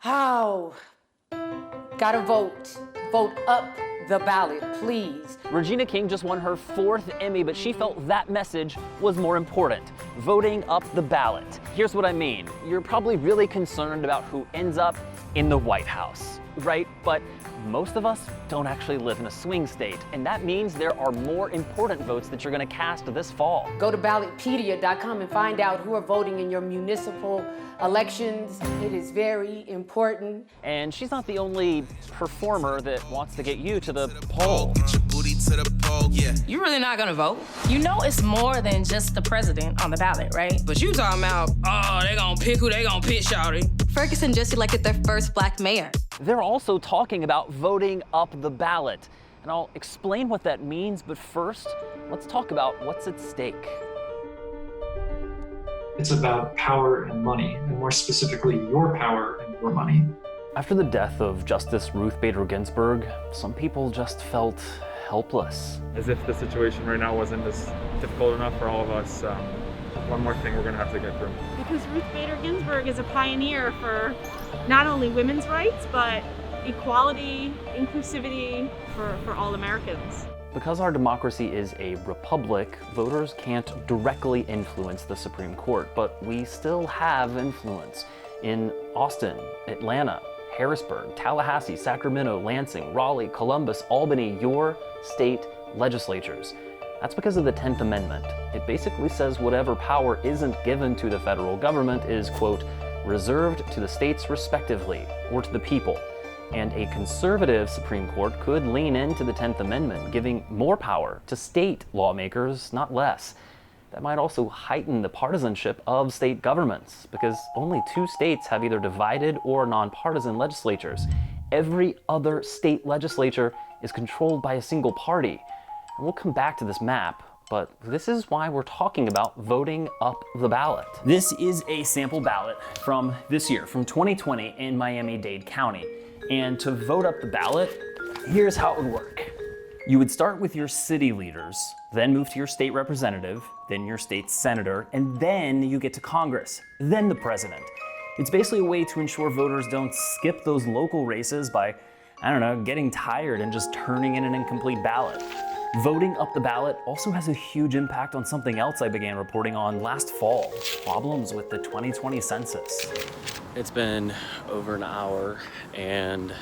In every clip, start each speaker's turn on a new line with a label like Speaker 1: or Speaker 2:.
Speaker 1: Oh, gotta vote. Vote up the ballot, please.
Speaker 2: Regina King just won her 4th Emmy, but she felt that message was more important. Voting up the ballot. Here's what I mean. You're probably really concerned about who ends up in the White House, right? But most of us don't actually live in a swing state, and that means there are more important votes that you're gonna cast this fall.
Speaker 1: Go to ballotpedia.com and find out who are voting in your municipal elections. It is very important.
Speaker 2: And she's not the only performer that wants to get you to the poll.
Speaker 3: Get your booty to the poll, yeah.
Speaker 4: You really not gonna vote? You know it's more than just the president on the ballot, right? But you talking about, oh, they gonna pick who they gonna pick, shawty.
Speaker 5: Ferguson just elected their first black mayor.
Speaker 2: They're also talking about voting up the ballot. And I'll explain what that means, but first, let's talk about what's at stake.
Speaker 6: It's about power and money, and more specifically, your power and your money.
Speaker 2: After the death of Justice Ruth Bader Ginsburg, some people just felt helpless.
Speaker 7: As if the situation right now wasn't as difficult enough for all of us. One more thing we're gonna have to get through.
Speaker 8: Because Ruth Bader Ginsburg is a pioneer for not only women's rights, but equality, inclusivity for all Americans.
Speaker 2: Because our democracy is a republic, voters can't directly influence the Supreme Court, but we still have influence in Austin, Atlanta, Harrisburg, Tallahassee, Sacramento, Lansing, Raleigh, Columbus, Albany, your state legislatures. That's because of the 10th Amendment. It basically says whatever power isn't given to the federal government is, quote, reserved to the states respectively, or to the people. And a conservative Supreme Court could lean into the 10th Amendment, giving more power to state lawmakers, not less. That might also heighten the partisanship of state governments, because only 2 states have either divided or nonpartisan legislatures. Every other state legislature is controlled by a single party. And we'll come back to this map, but this is why we're talking about voting up the ballot. This is a sample ballot from this year, from 2020 in Miami-Dade County. And to vote up the ballot, here's how it would work. You would start with your city leaders, then move to your state representative, then your state senator, and then you get to Congress, then the president. It's basically a way to ensure voters don't skip those local races by, I don't know, getting tired and just turning in an incomplete ballot. Voting up the ballot also has a huge impact on something else I began reporting on last fall, problems with the 2020 census. It's been over an hour and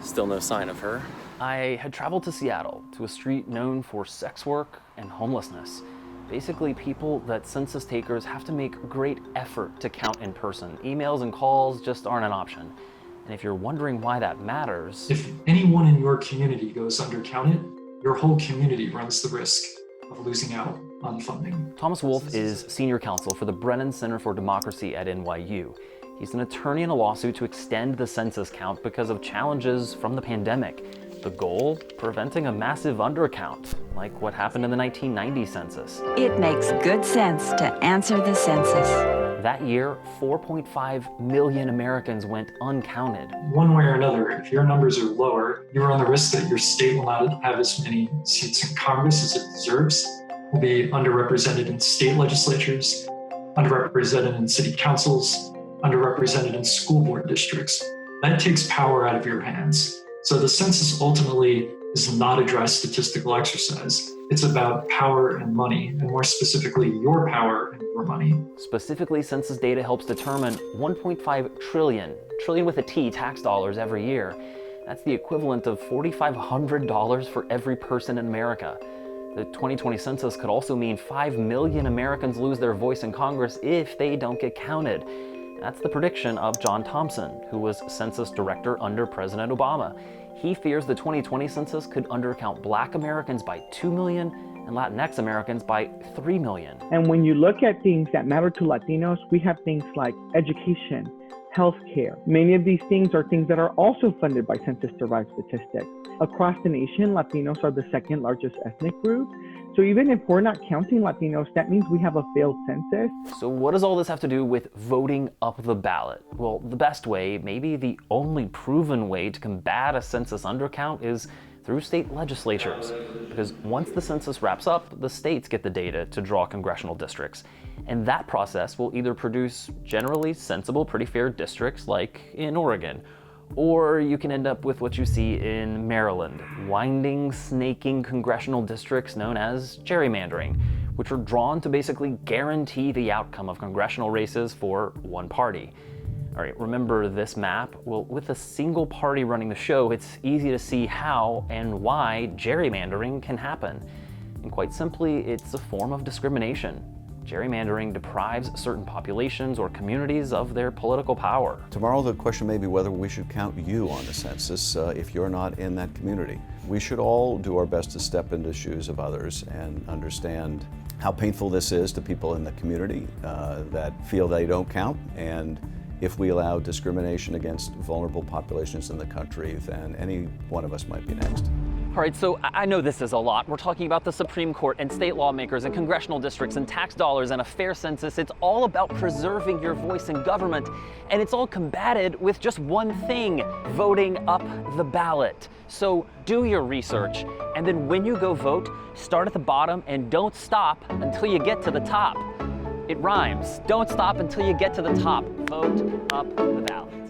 Speaker 2: still no sign of her. I had traveled to Seattle, to a street known for sex work and homelessness. Basically people that census takers have to make great effort to count in person. Emails and calls just aren't an option. And if you're wondering why that matters...
Speaker 6: If anyone in your community goes undercounted, your whole community runs the risk of losing out on funding.
Speaker 2: Thomas Wolfe is senior counsel for the Brennan Center for Democracy at NYU. He's an attorney in a lawsuit to extend the census count because of challenges from the pandemic. The goal? Preventing a massive undercount, like what happened in the 1990 census.
Speaker 9: It makes good sense to answer the census.
Speaker 2: That year, 4.5 million Americans went uncounted.
Speaker 6: One way or another, if your numbers are lower, you run the risk that your state will not have as many seats in Congress as it deserves, will be underrepresented in state legislatures, underrepresented in city councils, underrepresented in school board districts. That takes power out of your hands. So the census ultimately is not a dry statistical exercise. It's about power and money, and more specifically, your power and your money.
Speaker 2: Specifically, census data helps determine 1.5 trillion with a T, tax dollars every year. That's the equivalent of $4,500 for every person in America. The 2020 census could also mean 5 million Americans lose their voice in Congress if they don't get counted. That's the prediction of John Thompson, who was census director under President Obama. He fears the 2020 census could undercount Black Americans by 2 million and Latinx Americans by 3 million.
Speaker 10: And when you look at things that matter to Latinos, we have things like education, healthcare. Many of these things are things that are also funded by census-derived statistics. Across the nation, Latinos are the second largest ethnic group. So even if we're not counting Latinos, that means we have a failed census.
Speaker 2: So what does all this have to do with voting up the ballot? Well, the best way, maybe the only proven way to combat a census undercount is through state legislatures. Because once the census wraps up, the states get the data to draw congressional districts. And that process will either produce generally sensible, pretty fair districts like in Oregon, or you can end up with what you see in Maryland, winding, snaking congressional districts known as gerrymandering, which are drawn to basically guarantee the outcome of congressional races for one party. All right, remember this map? Well, with a single party running the show, it's easy to see how and why gerrymandering can happen. And quite simply, it's a form of discrimination. Gerrymandering deprives certain populations or communities of their political power.
Speaker 11: Tomorrow the question may be whether we should count you on the census if you're not in that community. We should all do our best to step into the shoes of others and understand how painful this is to people in the community that feel they don't count. And if we allow discrimination against vulnerable populations in the country, then any one of us might be next.
Speaker 2: All right, so I know this is a lot. We're talking about the Supreme Court and state lawmakers and congressional districts and tax dollars and a fair census. It's all about preserving your voice in government. And it's all combated with just one thing, voting up the ballot. So do your research. And then when you go vote, start at the bottom and don't stop until you get to the top. It rhymes. Don't stop until you get to the top. Vote up the ballot.